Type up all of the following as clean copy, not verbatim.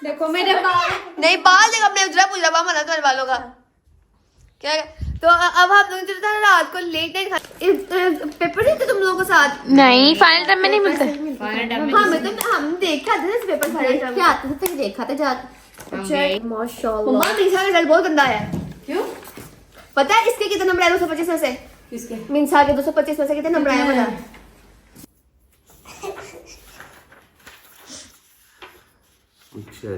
देखो मेरे बाल नहीं बाल देख अपने उजरा पुजरा बाल बना तुम्हारे बालों का क्या तो अब हम लोग जो रात को लेट नाइट पेपर थे तुम लोगों के साथ नहीं फाइनल टाइम में नहीं मिलते। हाँ मैं तो हम देखा था इस पेपर फाइनल आते थे फिर देखा था जाके। अच्छा माशाल्लाह मम्मा मीसा का रिजल्ट बहुत गंदा है। क्यों पता है इसके कितने नंबर आए 225 में से? किसके? मीसा के 225 में से कितने नंबर आए पता? अच्छा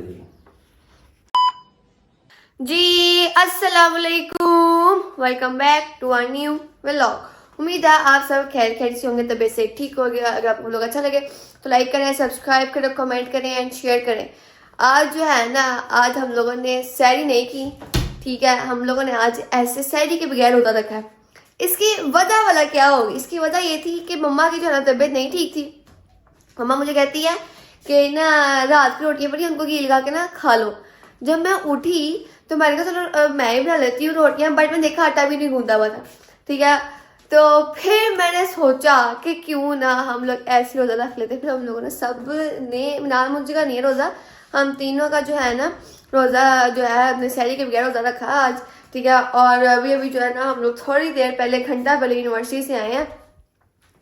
जी अस्सलाम वालेकुम, welcome back to our new vlog. उम्मीद है आप सब खैर खैर से होंगे, तबीयत से ठीक हो गया। अगर आपको लोग अच्छा लगे तो लाइक करें, सब्सक्राइब करें, कमेंट करें एंड शेयर करें। आज जो है ना, आज हम लोगों ने सैरी नहीं की, ठीक है। हम लोगों ने आज ऐसे सैरी के बगैर रोजा रखा है। इसकी वजह वाला क्या होगी? इसकी वजह ये थी कि मम्मा की जो है ना तबीयत नहीं ठीक थी। मम्मा मुझे कहती है कि ना रात की रोटियां पड़ी उनको घी लगा के ना खा लो। जब मैं उठी तो मैंने कहा चलो मैं ही बना लेती हूँ रोटियां, बट मैं देखा आटा भी नहीं गूंदा हुआ था, ठीक है। तो फिर मैंने सोचा कि क्यों ना हम लोग ऐसे रोज़ा रख लेते। फिर हम लोगों ने सब ने, नाम मुझे का नहीं है रोज़ा, हम तीनों का जो है ना रोज़ा जो है अपने सैरी के बगैर रोज़ा रखा आज, ठीक है। और अभी जो है ना हम लोग थोड़ी देर पहले, घंटा पहले यूनिवर्सिटी से आए हैं,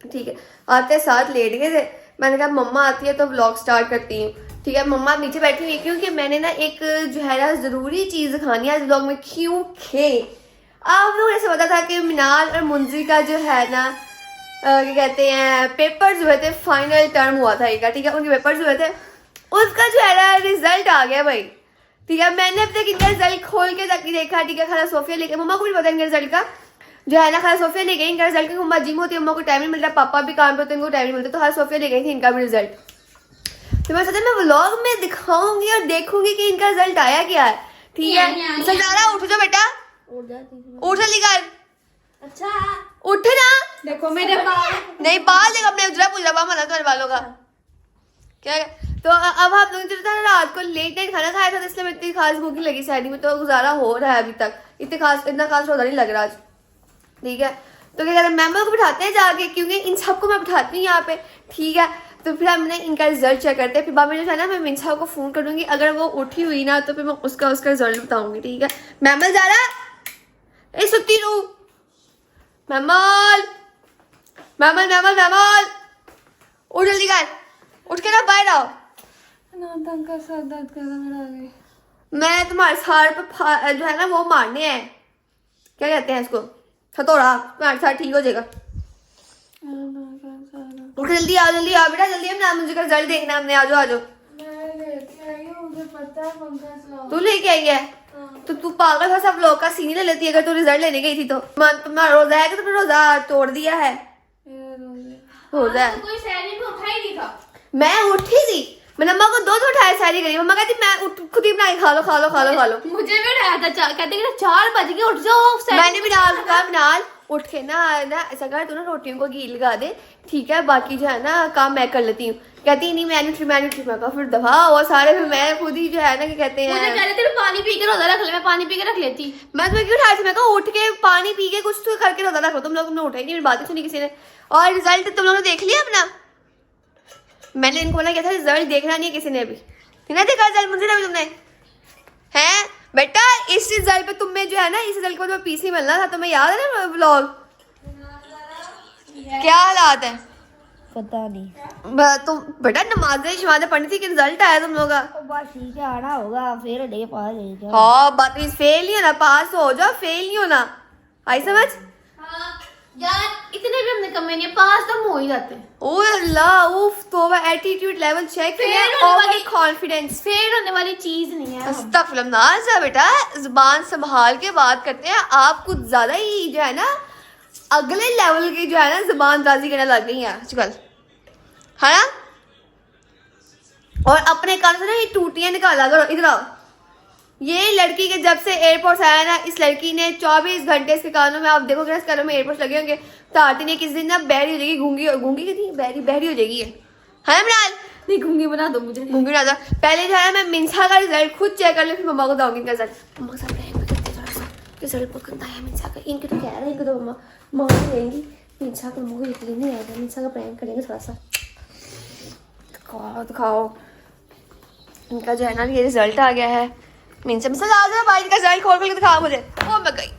ठीक है। आते साथ लेट गए थे। मैंने कहा मम्मा आती है तो व्लॉग स्टार्ट करती हूँ, ठीक है। मम्मा नीचे बैठी हुई क्योंकि मैंने ना एक जो है ना जरूरी चीज दिखानी है आज व्लॉग में। क्योंकि आप लोगों ने ऐसा पता था कि मिनाल और मुंजी का जो है ना क्या कहते हैं पेपर्स हुए थे, फाइनल टर्म हुआ था एक, ठीक है। उनके पेपर्स हुए थे, उसका जो है ना रिजल्ट आ गया भाई, ठीक है। मैंने अब तक इनका रिजल्ट खोल के तक नहीं देखा, ठीक है। खाला सोफिया लेके, मम्मा को भी पता है इनके रिजल्ट का जो है ना, खाला सोफिया ले गई इनका रिजल्ट, क्योंकि मम्मा जिम होती है, मम्मा को टाइम नहीं मिलता, पापा भी काम पे होते हैं, इनको टाइम नहीं मिलता, तो खाला सोफिया ले गई थी इनका भी रिजल्ट। तो मैं सोचा मैं व्लॉग में दिखाऊंगी और देखूंगी कि इनका रिजल्ट आया क्या है, ठीक है। सजारा उठ जाओ बेटा, उठ जल्दी कर। अच्छा उठ ना, देखो मेरे बाल नहीं बाल देख अपने उजरा पुजरा बाल बना तुम्हारे बालों का क्या। तो अब हम लोग जो रात को लेट नाइट खाना खाया था, तो इसलिए इतनी खास भूख नहीं लगी सैरी में, तो गुजारा हो रहा है अभी तक। इतना खास रोजा नहीं लग रहा आज, ठीक है। तो क्या कहते हैं मैम को बिठाते हैं जाके, क्योंकि इन सबको मैं बिठाती हूँ यहाँ पे, ठीक है। तो फिर हमने इनका रिजल्ट चेक करते हैं। फिर बाद में जो है ना मैं मिंसा को फोन कर दूंगी, अगर वो उठी हुई ना तो फिर मैं उसका रिजल्ट बताऊंगी, ठीक है। मैमल जा रहा सुती रू, मैमल मैमल मैमल मैमल उठ जल्दी कर, उठ के ना बाहर आओ। का सर दर्द कर रहा है। मैं तुम्हारे सर पे जो है ना वो मारने हैं, क्या कहते हैं इसको, हथौड़ा, तुम्हारे साथ ठीक हो जाएगा। उठ जल्दी आओ बेटा, जल्दी। हम ना मुझे का रिजल्ट देखना हमने, आ जाओ। मुझे पता है पंखा चलाओ। तू लेके आई है तो तू पागल था, सब लोग का सीनी ले लेती है अगर तू रिजल्ट लेने गई थी तो। तुम्हारा रोजा है कि तुमने रोजा तोड़ दिया है? रोजा है। कोई सैरी में उठा ही नहीं था। मैं उठी थी, मैंने अम्मा को दो उठाया सारी गई। मम्मा कहती मैं खुद ही बनाई, खा लो। मुझे भी उठाया था, कहते 4 बज गए, उठ जाओ। मैंने भी नाल उठ के ना ऐसा कर, तू ना रोटियों को घी लगा दे, ठीक है। बाकी जो है ना काम मैं कर लेती हूँ। कहती नहीं मैं फिर दफा और सारे, फिर मैं खुद ही जो है ना क्या कहते हैं, मुझे कह रहे थे पानी पी के रोजा रख ले, मैं पानी पी के रख लेती। मैं तुम्हें क्यों उठाई थी? मैं कहा उठ के पानी पी के कुछ तो करके रोजा रखो। तुम लोग ने उठाई नहीं, मेरी बातें सुनी किसी ने। और रिजल्ट तुम लोगों ने देख लिया अपना? मैंने इनको बोला क्या था रिजल्ट देखना नहीं है किसी ने अभी, ना देखा रिजल्ट मुझे ना तुमने है बेटा। इस रिजल्ट पे तुम्हें जो है ना, इस रिजल्ट के बाद पीसी मिलना था, तुम्हें याद है ना व्लॉग? क्या हालात है पता नहीं। तुम बेटा नमाजें पढ़नी थी कि रिजल्ट आया तुम लोग का। बस ठीक है, आना होगा फिर डे पास हो। हाँ बात फेल नहीं होना, पास हो जाओ, फेल नहीं होना, आई समझ? यार इतने भी हमने कमे नहीं, पास तो हो ही जाते हैं। ओ अल्लाह, उफ तौबा, एटीट्यूड लेवल चेक किया, ओवर कॉन्फिडेंस। फेल होने वाली चीज नहीं है। अस्तगफिरुल्लाह बेटा, जुबान संभाल के बात करते हैं। आप कुछ ज्यादा ही जो है ना अगले लेवल की जो है ना जुबानबाजी करने लग गई है आजकल, है ना। और अपने कान से ना ये टूटियां निकाला करो। इधर आओ, ये लड़की के जब से एयरपोर्ट आया ना, इस लड़की ने 24 घंटे इसके कानों में, आप देखोगे इसके कानों में एयरपोर्ट लगे होंगे, तो आती नहीं किस दिन ना बहरी हो जाएगी, गूंगी की थी, बहरी हो जाएगी है इमरान। नहीं गूंगी बना दो मुझे, गूंगी बना दो। पहले जो है मैं मिंसा का रिजल्ट खुद चेक कर लूँ, फिर मम्मा को दूंगी इनका रिजल्ट। मम्मा के साथ प्रैंक भी करते थोड़ा सा, रिजल्ट बहुत गंदा है मिंसा का। इनके तो कह रहे हैं, इनको तो मम्मा देंगी, मिंसा का मम्मा को यकीन नहीं आएगा। मिंसा का प्रैंक करेंगे थोड़ा सा, दिखाओ। इनका जो है ना ये रिजल्ट आ गया है। मीन से मसल आ जाए भाई, इनका रिजल्ट खोल के दिखा मुझे। ओ मैं गई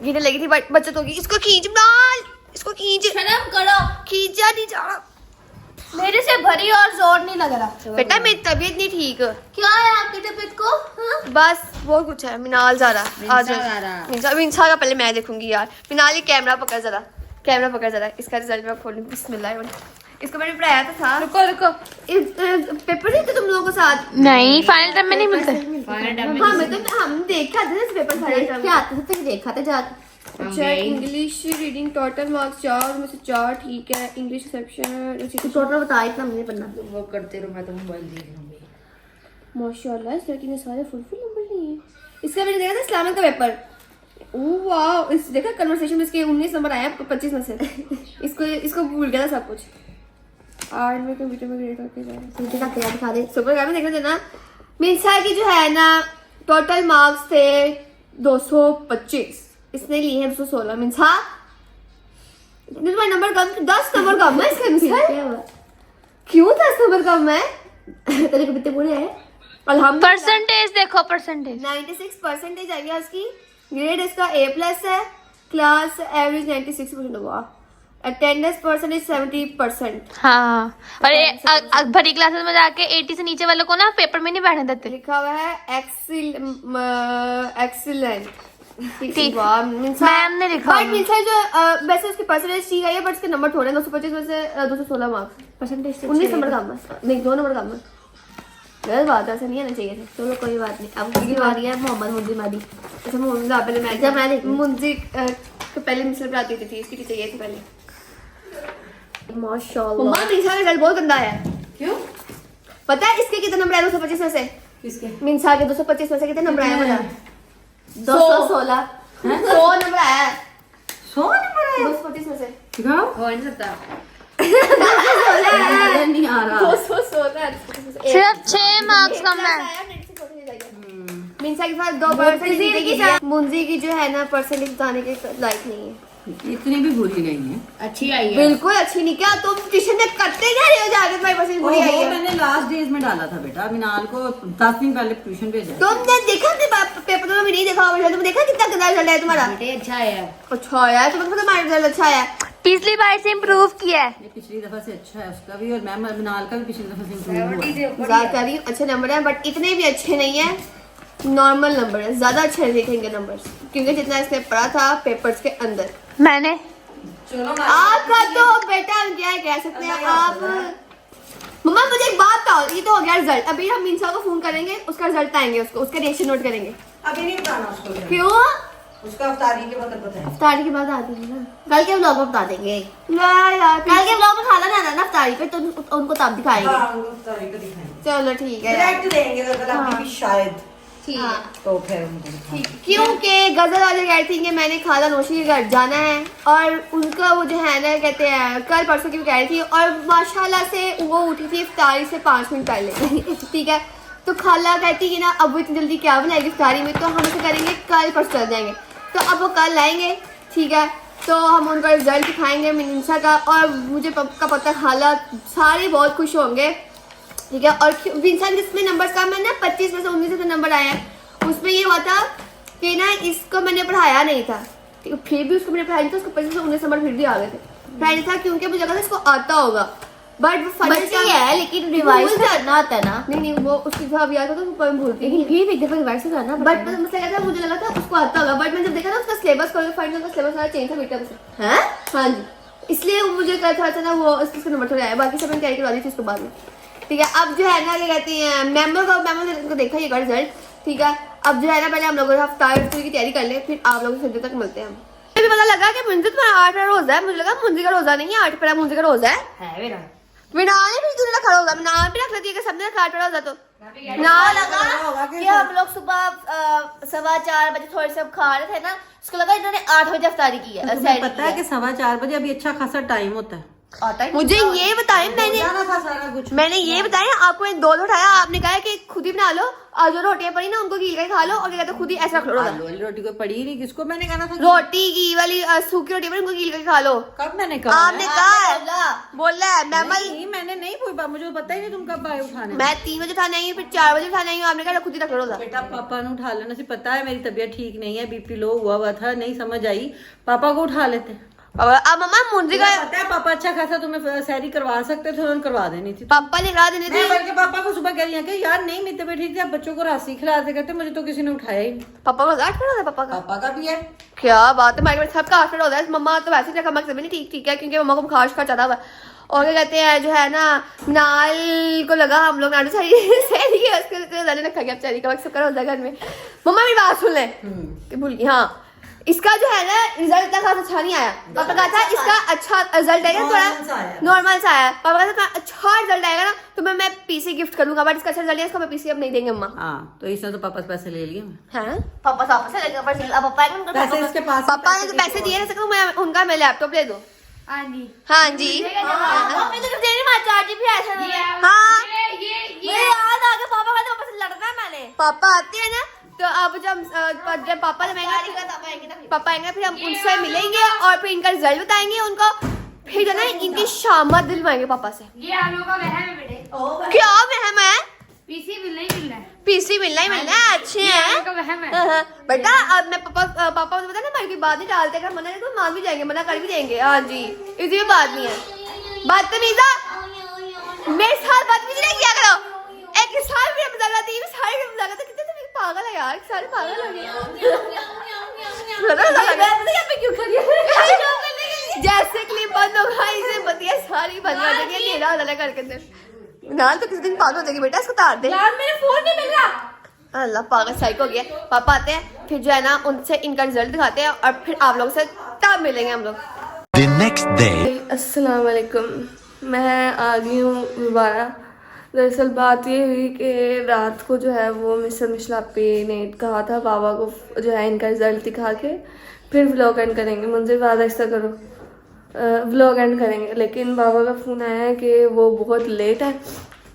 गिरने लगी थी बच्चों तो की। इसको खींच नाल, इसको खींच, शर्म करो, खींचा नहीं जा रहा मेरे से भरी और जोर नहीं लग रहा। बेटा। मेरी तबीयत नहीं ठीक। क्या है आपकी तबीयत को? हाँ? बस बहुत कुछ है। मिनाल जा रहा आज मिनसा का पहले मैं देखूंगी यार। मिनाल ये कैमरा पकड़ जरा, कैमरा पकड़ जरा। इसका रिजल्ट मैं खोलूं। बिस्मिल्लाह। इसको मैंने पढ़ाया तो था। रुको रुको, पेपर थे तुम लोगों के साथ? नहीं फाइनल टाइम में नहीं मिलते। हाँ मैं तो हम देखा था ना पेपर फाइनल क्या आते थे फिर देखा था जा। अच्छा इंग्लिश रीडिंग टोटल मार्क्स 4 में से 4 ठीक है। इंग्लिश रिसेप्शन टोटल बता, इतना मुझे पढ़ना। वो करते रहो, मैं तो मोबाइल देख लूंगी। माशाल्लाह इस लड़की ने सारे फुल नंबर लिए हैं। इसका मैंने देखा था इस्लामिक का पेपर। ओह वाह, इस देखा कन्वर्सेशन में इसके 19 नंबर आया 25 में से। इसको भूल गया था सब कुछ। आर्ट में कंप्यूटर में ग्रेड होते जा रहे हैं। दिखा दे सुपर का भी देखना देना। मिनसा की जो है ना टोटल मार्क्स थे 225, इसने लिए हैं 216। मिनसा तुम्हारा नंबर कम, 10 नंबर कम है इसका। मिनसा क्यों 10 नंबर कम है? तेरे को कितने पूरे हैं? अल्हम्दुलिल्लाह परसेंटेज देखो, परसेंटेज 96% आ गया उसकी। ग्रेड इसका A+ है। क्लास एवरेज 96% हुआ। Attendance percentage 70%। हाँ, और भरी क्लासेस में जाके 80 से नीचे वालों को ना पेपर में नहीं बैठने देते। लिखा हुआ है एक्सीलेंट। ठीक। वाह मिनसा मैम ने लिखा बट हुआ। मिनसा जो वैसे उसके परसेंटेज ठीक है बट उसके नंबर थोड़े हैं। 225 में से 216 मार्क्स। परसेंटेज 19 नंबर कम है। नहीं 2 नंबर कम है। गलत बात है, ऐसा नहीं आना चाहिए था। चलो कोई बात नहीं। अब किसकी बारी है? मोहम्मद मुंजी मादी। अच्छा मुंजी पहले मैं जब मैं देखी। मुंजी को पहले मिसल पढ़ाती थी। इसकी टीचर ये थी पहले। माशाल्लाह। मम्मा मिनसा का रिजल्ट बहुत गंदा है। क्यों? पता है इसके कितने नंबर आए 225 में से? किसके? मिनसा के 225 में से कितने नंबर आए? बता। 216। 100 नंबर आया है 100 नंबर आया? 225 में से। दिखाओ। हो नहीं सकता। नजर नहीं आ रहा। 216 सिर्फ 6 मार्क्स कम है। मिनसा के साथ 2 परसेंटेज। मुंजी की जो है ना परसेंटेज बताने के लायक नहीं है। इतनी भी बुरी नहीं है। अच्छी आई है। बिल्कुल अच्छी नहीं। क्या तुम ट्यूशन में करते क्या रहे हो जाके? तुम्हारी परसेंटेज बुरी आई है। मैंने लास्ट डेज में डाला था बेटा। मिनाल को 10 दिन पहले ट्यूशन भेजा है। तुमने देखा पेपर तो भी नहीं देखा होगा। तुमने देखा कितना गंदा रिजल्ट है तुम्हारा? बेटे अच्छा है। अच्छा आया तुम्हें पता तुम्हारा रिजल्ट अच्छा आया। पिछली बार से इम्प्रूव किया है। ये पिछली दफा से अच्छा है उसका भी, और मैम मिनाल का भी पिछली दफा से इम्प्रूव हुआ है। मजाक कर रही हूँ। अच्छे नंबर है बट इतने भी अच्छे नहीं है। नॉर्मल नंबर है। ज्यादा अच्छे दिखेंगे नंबर्स क्योंकि जितना इसने पढ़ा था पेपर्स के अंदर। मैंने आपका तो बेटा हम क्या कह सकते हैं आप। मम्मा मुझे एक बात बताओ, ये तो हो गया रिजल्ट। अभी हम मिनसा को फोन करेंगे, उसका रिजल्ट आएंगे, उसको उसका रिएक्शन नोट करेंगे। अभी नहीं बताना उसको। क्यों? उसका अफ्तारी के वक्त पता है। इफ्तारी के बाद आती है ना। कल के व्लॉग में बता देंगे। ना यार कल के व्लॉग में खाना नहीं आना ना इफ्तारी पे, तो उनको तब दिखाएंगे। हाँ, उनको अफ्तारी को दिखाएंगे। चलो ठीक है यार। डायरेक्ट देंगे अगर अभी भी शायद, ठीक है। हाँ। तो फिर उनको दिखाएंगे। क्योंकि गजल वाले कह रही थी कि मैंने खाला नोशी के घर जाना है और उनका वो जो है ना कहते हैं कल परसों की भी कह रही थी और माशाल्लाह से वो उठी थी इफ्तारी से 5 मिनट पहले। ठीक है तो खाला कहती कि ना अब वो इतनी जल्दी क्या बनाएगी इफ्तारी में, तो हम ऐसे करेंगे कल परसों चल जाएंगे। तो अब वो कल आएंगे। ठीक है तो हम उनका रिजल्ट दिखाएंगे मिनसा का और मुझे पक्का पता खाला सारे बहुत खुश होंगे। ठीक है और विंसन जिसमें नंबर कम है ना 25 में से 19 नंबर आए हैं उसमें ये हुआ था कि ना इसको मैंने पढ़ाया नहीं था। फिर भी उसको मैंने पढ़ाया नहीं था। उसको 25 से 19 नंबर फिर भी आ गए थे। पढ़ाया था क्योंकि मुझे लगा था इसको आता होगा बट वो बच्ची है लेकिन रिवाइज करना होता है ना। नहीं वो उसकी जवाब याद होता तो वो भूलती लेकिन फिर भी एक दफा रिवाइज करना बट मसला क्या था मुझे लगा था उसको आता होगा बट मैंने जब देखा ना उसका सिलेबस खोल के फाइनल का सिलेबस सारा चेंज था बेटा से। हैं? हाँ जी इसलिए मुझे कहा था ना वो उसका नंबर थोड़ा आया बाकी सब मैंने तैयारी करवा दी थी उसके बाद में। ठीक है अब जो है ना क्या कहती हैं मेमो को देखा ये रिजल्ट। ठीक है अब जो है ना पहले हम लोग इफ्तार की तैयारी कर ले फिर आप लोग संडे तक मिलते हैं। मुझे पता लगा कि मुंजी तुम्हारा 8 रोजा है। मुझे लगा मुंजी का रोजा नहीं है 8 पर मुंजी का रोजा है। मिनाल ने भी तूने रखा रोजा मिनाल भी रख लेती है कि सबने रखा 8 रोजा तो ना लगा कि हम लोग सुबह 4:15 बजे थोड़े से खा रहे थे ना उसको लगा इन्होंने 8 बजे इफ्तारी की है। तुम्हें पता है कि 4:15 बजे अभी अच्छा खासा टाइम होता है। आता ही मुझे ये बताएं, जाना था सारा कुछ। मैंने ये बताया आपको, एक दो उठाया, आपने कहा कि खुद ही बना लो और जो रोटियां पड़ी ना उनको गील के खा लो, और क्या कहते खुद ही ऐसा रख लो। आलू वाली रोटी को पड़ी ही नहीं, किसको मैंने कहना था? रोटी घी वाली सूखी रोटी पर उनको गील के खा लो। कब मैंने कहा? आपने कहा है, बोला है मैमल। नहीं, मैंने नहीं पूछा, मुझे पता ही नहीं तुम कब आए उठाने। मैं 3 बजे उठाने आई हूँ, फिर 4 बजे उठाने आई हूँ, आपने कहा खुद ही रख लो। बेटा पापा ने उठा लेना, से पता है मेरी तबीयत ठीक नहीं है, बीपी लो हुआ था, नहीं समझ आई, पापा को उठा लेते। अब मम्मा मुंजी का पता है पापा अच्छा खासा तुम्हें सैरी करवा सकते थे, उन्होंने करवा देनी थी। पापा ने करा देने थे। मैं बल्कि पापा को सुबह कह रही कि यार नहीं मेरी तबीयत ठीक है, आप बच्चों को राशि खिलाते करते, मुझे तो किसी ने उठाया ही नहीं। पापा का गाठ पड़ा था, पापा का भी है। क्या बात है, हमारे सबका हाथ होता है। मम्मा तो वैसे ही मकसद नहीं ठीक है, क्योंकि मम्मा को बुखार ज्यादा हुआ। और क्या कहते हैं जो है ना, नाल को लगा हम लोग नाडू सारी रखा गया बेचारी का, सब करा घर में। मम्मा मेरी बात सुन ले, भूल गई। हाँ, इसका जो है ना रिजल्ट इतना खास अच्छा नहीं आया। पापा कहा था इसका अच्छा रिजल्ट आएगा, थोड़ा नॉर्मल सा आया। पापा कहा था अच्छा रिजल्ट आएगा ना तो मैं पीसी गिफ्ट करूंगा, बट इसका अच्छा रिजल्ट है, इसको मैं पीसी अब नहीं देंगे मम्मा। हाँ, तो इसने तो पापा से पैसे ले लिए। हाँ, पापा से आपसे लेंगे, पैसे इसके पास, पापा ने तो पैसे दिए ना, मैं उनका मैं लैपटॉप ले दूं। हाँ जी, हाँ जी, पापा आते हैं ना, तो अब जब पापा आएंगे फिर हम उनसे मिलेंगे और फिर इनका रिजल्ट बताएंगे उनको, फिर जो ना इनकी शामत दिलवाएंगे पापा से। ये आलू का वहम है बेटे। क्या वहम है? पीसी मिलना ही मिलना है। पीसी मिलना ही मिलना है, अच्छे हैं का वहम है। बेटा। अब मैं पापा मुझे पता ना, बल्कि बाद नहीं डालते, अगर मना तो मान भी जाएंगे, मना कर भी देंगे। हाँ जी, इसी में बात नहीं है। बदतमीजा, मेरे साथ बदतमीजी नहीं किया करो। एक साल भी मजाक आती है, सारे भी मजाक आते, कितने तुम पागल है यार, सारे पागल हो गए। क्यों करिए जैसे क्लिप बंद होगा इसे बतिया सारी बंद हो जाएगी, तेरा वाला करके अंदर नाल तो किसी दिन पागल हो जाएगी। बेटा इसको तार दे यार, मेरे फोन नहीं मिल रहा। अल्लाह, पागल साइको हो गया। पापा आते हैं, फिर जो है ना उनसे इनका रिजल्ट दिखाते हैं और फिर आप लोगों से तब मिलेंगे हम लोग। अस्सलाम वालेकुम, मैं आ गई हूँ दोबारा। दरअसल बात ये हुई कि रात को जो है वो मिस्टर मिशलापी ने कहा था बाबा को जो है इनका रिजल्ट दिखा के फिर व्लॉग एंड करेंगे। मुझे वादा ऐसा करो, व्लॉग एंड करेंगे, लेकिन बाबा का फ़ोन आया है कि वो बहुत लेट है,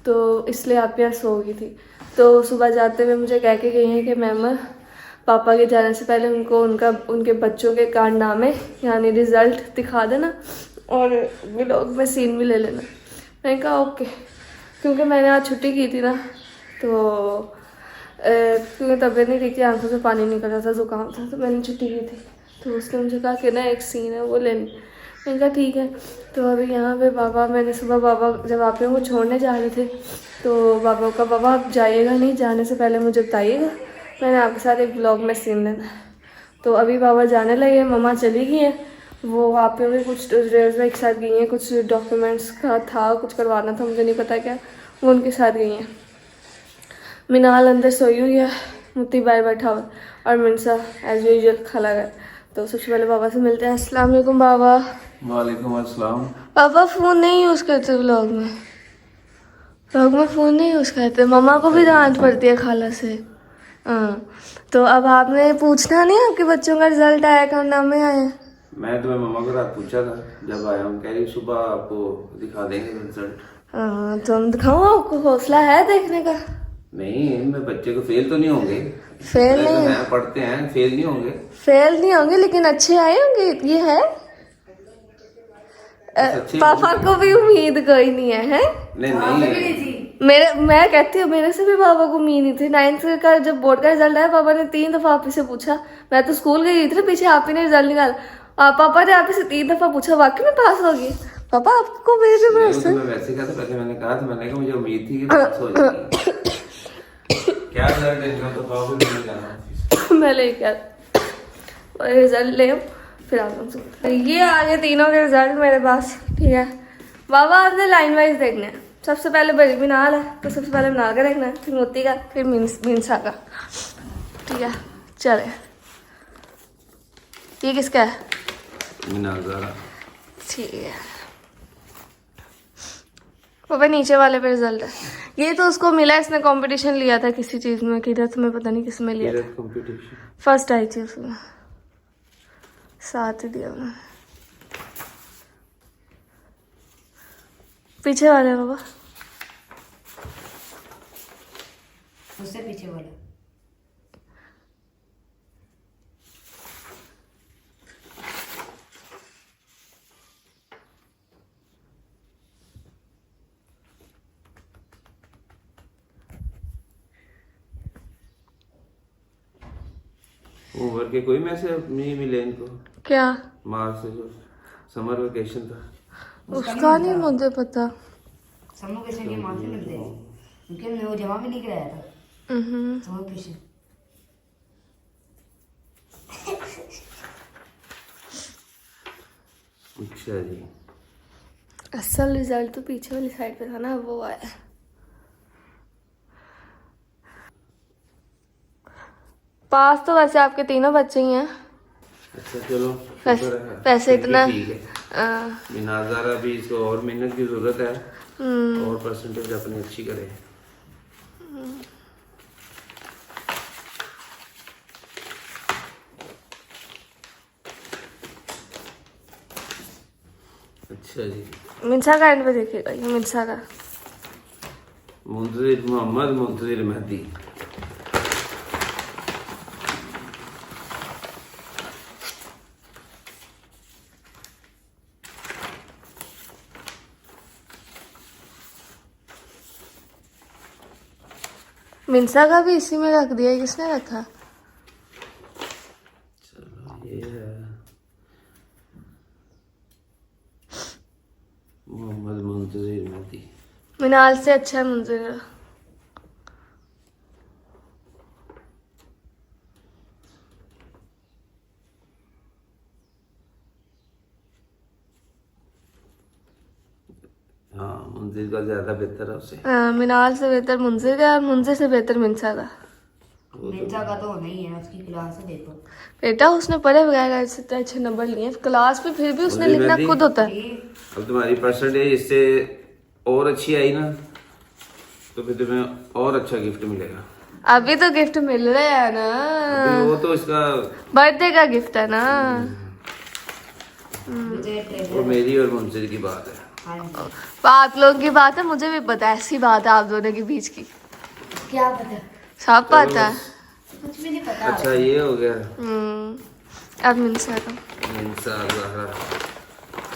तो इसलिए आप यहाँ सो गई थी। तो सुबह जाते हुए मुझे कह के गई हैं कि मैम पापा के जाने से पहले उनको उनके बच्चों के कारनामे यानी रिज़ल्ट दिखा देना और व्लॉग में सीन भी ले लेना। मैंने कहा ओके, क्योंकि मैंने आज छुट्टी की थी ना, तो क्योंकि तबीयत नहीं ठीक थी, आंखों से पानी निकल रहा था, जुकाम था, तो मैंने छुट्टी की थी। तो उसने मुझे कहा कि ना एक सीन है वो लेनी। मैंने कहा ठीक है। तो अभी यहाँ पे बाबा, मैंने सुबह बाबा जब आप लोगों को छोड़ने जा रहे थे तो बाबा का, बाबा आप जाइएगा नहीं, जाने से पहले मुझे बताइएगा, मैंने आपके साथ एक ब्लॉग में सीन लेना है। तो अभी बाबा जाने लगे, मम्मा चली गई हैं, वो आप लोग भी कुछ ड्रेस एक साथ गई हैं, कुछ डॉक्यूमेंट्स का था, कुछ करवाना था, मुझे नहीं पता क्या, वो उनके साथ गई हैं। मिनाल अंदर सोई हुई है, मुत्ती बाहर बैठा हुआ और मिनसा एज यूजुअल खाला गया। तो सबसे पहले बाबा से मिलते हैं। अस्सलाम वालेकुम बाबा। वालेकुम अस्सलाम। पापा फ़ोन नहीं यूज़ करते व्लॉग में फ़ोन नहीं यूज़ करते, मम्मा को भी डांट पड़ती है खाला से। हाँ, तो अब आपने पूछना नहीं आपके बच्चों का रिजल्ट आया, कारनामे आए? मैं तुम्हें मम्मा को रात पूछा था जब आया हूँ, कह रही सुबह आपको दिखा देंगे रिजल्ट। हाँ, तो हम दिखाओ, आपको हौसला है देखने का? नहीं, मैं बच्चे को फेल तो नहीं होंगे, फेल नहीं हैं, पढ़ते हैं, फेल नहीं होंगे। फेल नहीं होंगे लेकिन अच्छे आए होंगे, ये है। पापा को भी उम्मीद कोई नहीं है? मैं कहती हूँ मेरे से भी पापा को उम्मीद नहीं थी। 9th का जब बोर्ड का रिजल्ट आया, पापा ने 3 दफा आप ही से पूछा, मैं तो स्कूल गई थी ना पीछे, आप ही ने रिजल्ट निकाला, पापा ने आप ही से 3 दफा पूछा वाकई में पास हो गई। पापा आपको मेरे पे भरोसा? मैं वैसे कहा था, पहले मैंने कहा था, मैंने कहा मुझे उम्मीद थी कि पास हो जाएगी। क्या रिजल्ट है तो पापा भी नहीं जाना, मैं लेके रिजल्ट ले फिर आप लोग। ये आ गए तीनों के रिजल्ट मेरे पास, ठीक है बाबा। आपने लाइन वाइज देखना है, सबसे पहले बड़ी मिनाल है तो सबसे पहले मिनाल का देखना है, फिर मोती का, फिर मिनसा का, ठीक है। चले, ये किसका है? ठीक है पापा, नीचे वाले पे रिजल्ट है। ये तो उसको मिला, इसने कंपटीशन लिया था किसी चीज में, किधर तुम्हें पता नहीं किस में लिया था, फर्स्ट आई थी उसमें, 7 ही दिया उन्होंने। पीछे वाले बाबा, उससे पीछे वाला। होमवर्क के कोई मैसेज नहीं मिले इनको? क्या मार्च से जो समर वेकेशन था उसका नहीं मुझे पता। समूह कैसे के मार्क्स नहीं मिलते क्योंकि हमने वो जमा भी नहीं कराया था समूह पीछे। अच्छा जी। असल रिजल्ट तो पीछे वाली साइड पे था ना, वो आया। पास तो वैसे आपके तीनों बच्चे ही हैं। अच्छा चलो पैसे इतना ठीक है। नाज़ारा भी इसको और मेहनत की जरूरत है और परसेंटेज अपनी अच्छी करे। अच्छा जी। मिनसा का एंड पे देखिएगा, ये मिनसा का मुंतजिर मोहम्मद मुंतजिर मेहदी। मिनसा का भी इसी में रख दिया, किसने रखा? चलो ये है मोहम्मद मुंतजिर मेहदी। मिनाल से अच्छा है मुंजिर। हाँ मुंजिर का ज्यादा बेहतर है उससे। मिनाल से बेहतर मुंजिर का और मुंजिर से बेहतर मिनसा का। मिर्जा का तो होना ही है, उसकी क्लास है देखो। बेटा उसने पढ़े बगैर ऐसे इतने अच्छे नंबर लिए क्लास में, फिर भी उसने लिखना खुद होता है। अब तुम्हारी परसेंटेज इससे और अच्छी आई ना तो फिर तुम्हें और अच्छा गिफ्ट मिलेगा। अभी तो गिफ्ट मिल रहा है ना, अभी वो तो इसका बर्थडे का गिफ्ट है ना। वो मेरी और मुंजिर की बात है। आप लोगों की बात है, मुझे भी पता है, ऐसी बात है आप दोनों के बीच की। क्या पता, सब पता है। कुछ भी नहीं पता। अच्छा ये हो गया। अब मिनसा का मिनसा ज़हरा।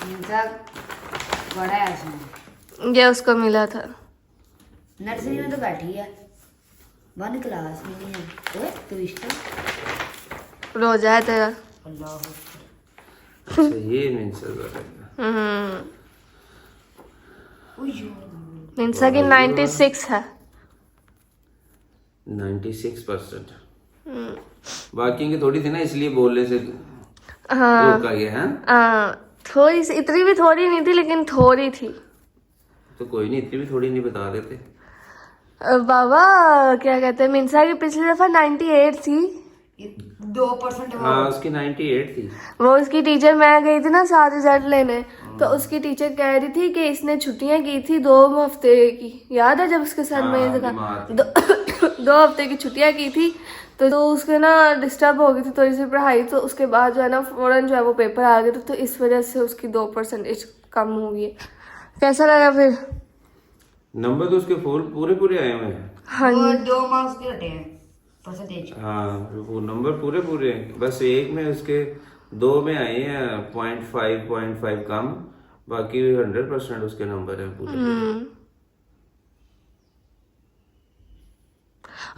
मिर्जा बड़ा है उसमें। ये उसको मिला था। नर्सरी में तो बैठी है, 1 क्लास में नहीं है। ओए ट्विस्ट रोजा है तेरा। अल्लाह अच्छा ये मिनसा ज़हरा। मिनसा की 96 है। 96%। बाकी की थोड़ी थी ना, इसलिए बोलने से हाँ रोका गया है। थोड़ी सी, इतनी भी थोड़ी नहीं थी लेकिन थोड़ी थी। तो कोई नहीं, इतनी भी थोड़ी नहीं बता देते। बाबा क्या कहते हैं, मिनसा की पिछली दफा 98 थी। 2% हाँ उसकी 98 थी। वो उसकी टीचर, मैं गई थी ना साथ रिजल्ट लेने, तो उसकी टीचर कह रही थी कि इसने छुट्टियां की थी 2 हफ्ते की, याद है जब उसके साथ हाँ, मैं बीमार थी। 2 हफ्ते की छुट्टियां की थी। तो उसके ना डिस्टर्ब हो गई थी थोड़ी सी पढ़ाई, तो उसके बाद जो है ना फौरन जो है वो पेपर आ गए थे, तो इस वजह से उसकी 2% कम हो गई है। कैसा लगा फिर? नंबर तो उसके पूरे पूरे आए हुए हैं। हाँ वो जी 2 मार्क्स के हटे हैं परसेंटेज। हाँ वो नंबर पूरे पूरे हैं, बस एक में उसके 2 में आए हैं 0.5 कम, बाकी 100% उसके नंबर हैं पूरे।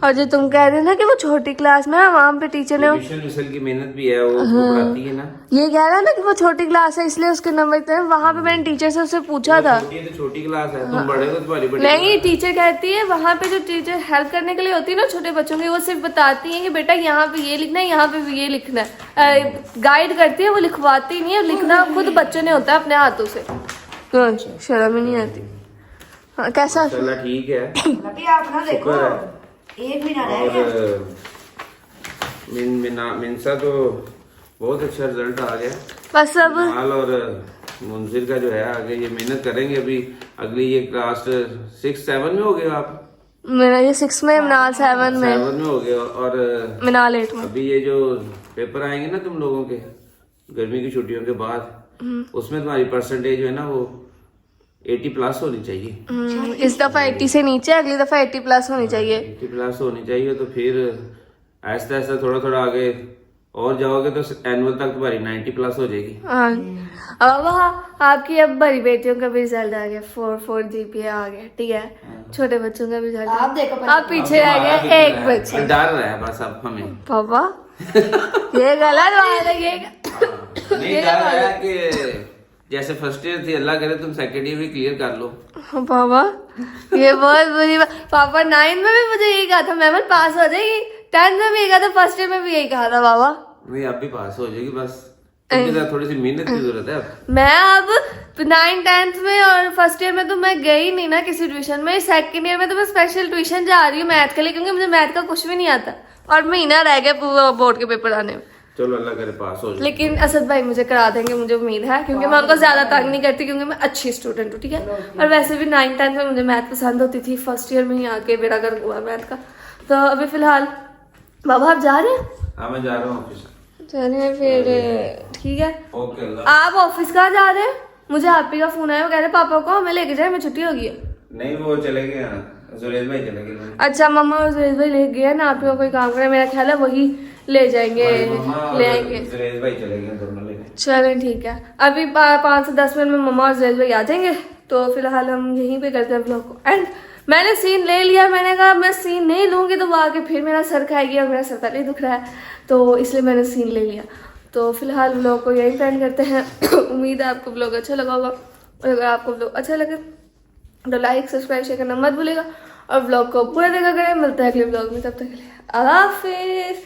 और जो तुम कह रहे ना कि वो छोटी क्लास में है, वहाँ पे टीचर ने मिशेल मिशेल की मेहनत भी है, वो उसको पढ़ाती है ना। ये कह रहा ना कि वो छोटी क्लास है इसलिए उसके नंबर इतने हैं। वहाँ पे मैंने टीचर से उससे पूछा था। छोटी है तो छोटी क्लास है, तुम बड़े हो तो तुम्हारी बड़ी नहीं, टीचर कहती है वहाँ पे जो टीचर हेल्प करने के लिए होती है ना छोटे बच्चों की, वो सिर्फ बताती है कि बेटा यहाँ पे ये लिखना है, यहाँ पे भी ये लिखना है, गाइड करती है, वो लिखवाती नहीं है। लिखना खुद बच्चों ने होता है अपने हाथों से। शर्म ही नहीं आती। हाँ, कैसा? चला ठीक है। अभी आप ना देखो, एक महीना रह गया। और मिनसा तो बहुत अच्छा रिजल्ट आ गया। बस अब माल और मुंजिर का जो है आगे ये मेहनत करेंगे। अभी अगली ये क्लास 6-7 में हो गए आप? मेरा ये 6 में, मिनाल 7 में, 7 में हो गए। और मिनाल 8 में। अभी ये जो पेपर आएंगे ना तुम लोगों के गर्मी की छुट्टियों के बाद, उसमें तुम्हारी परसेंटेज जो है ना वो 80+ होनी चाहिए। इस दफा 80 से नीचे, अगली दफा 80+ होनी चाहिए। 80+ होनी चाहिए, तो फिर ऐसा ऐसा थोड़ा थोड़ा आगे और जाओगे तो एनुअल तक तुम्हारी 90+ हो जाएगी। हाँ, अब वहाँ आपकी अब बड़ी बेटियों का भी रिजल्ट आ गया, 4 GPA आ गया, ठीक है। छोटे बच्चों का भी रिजल्ट आप देखो आप पीछे रह गए एक बच्चे। डर रहा है बस अब हमें। पापा ये गलत बात है, ये नहीं डर रहा है कि जैसे फर्स्ट ईयर थी, अल्लाह करे तुम सेकंड ईयर भी क्लियर कर लो। पापा ये बहुत बुरी बात। पापा 9 में भी मुझे यही कहा था महमद पास हो जाएगी, 10th में भी यही कहा था, फर्स्ट ईयर में भी यही कहा था पापा। नहीं अब भी पास हो जाएगी, बस थोड़ी सी मेहनत की जरूरत है अब। मैं अब 9th 10th में और फर्स्ट ईयर में तो मैं गई नहीं ना किसी ट्यूशन में। सेकंड ईयर में तो मैं स्पेशल ट्यूशन जा रही हूँ मैथ के लिए, क्योंकि मुझे मैथ का कुछ भी नहीं आता और महीना रह गया बोर्ड के पेपर आने में। चलो अल्लाह करे पास हो जाए। लेकिन असद भाई मुझे करा देंगे, मुझे उम्मीद है, क्योंकि मैं उनको ज्यादा तंग नहीं करती, क्योंकि मैं अच्छी स्टूडेंट हूँ, ठीक है। और वैसे भी 9th 10th में मुझे मैथ पसंद होती थी, फर्स्ट ईयर में ही आके मेरा घर हुआ मैथ का। तो अभी फिलहाल बाबा आप जा रहे हैं? हाँ मैं जा रहा हूँ ऑफिस। चले फिर ठीक है। ओके अल्लाह। आप ऑफिस कहाँ जा रहे हैं? मुझे आप ही का फोन आया, वो कह रहे पापा को हमें लेके जाए, मैं छुट्टी हो गई है। नहीं वो चले गए हैं, जुरेज भाई चले गए। अच्छा मम्मा और जुरेज भाई ले गए ना, आप लोग कोई काम करे, मेरा ख्याल है वही ले जाएंगे, ले आएंगे। जुरेज भाई चले गए दोनों लेने। चलें ठीक है, अभी 5 से 10 मिनट में मम्मा और जुरेज भाई आ जाएंगे, तो फिलहाल हम यहीं पे करते हैं व्लॉग को एंड। मैंने सीन ले लिया, मैंने कहा मैं सीन नहीं लूंगी तो वो आके फिर मेरा सर खाएगी और मेरा सर पहले ही दुख रहा है, तो इसलिए मैंने सीन ले लिया। तो फिलहाल व्लॉग को यहीं एंड करते हैं। उम्मीद है आपको व्लॉग अच्छा लगा होगा, और अगर आपको व्लॉग अच्छा लगे तो लाइक सब्सक्राइब शेयर करना मत भूलिएगा और व्लॉग को पूरा देखा करें। मिलता है अगले व्लॉग में, तब तक के लिए अल्लाह हाफिज़।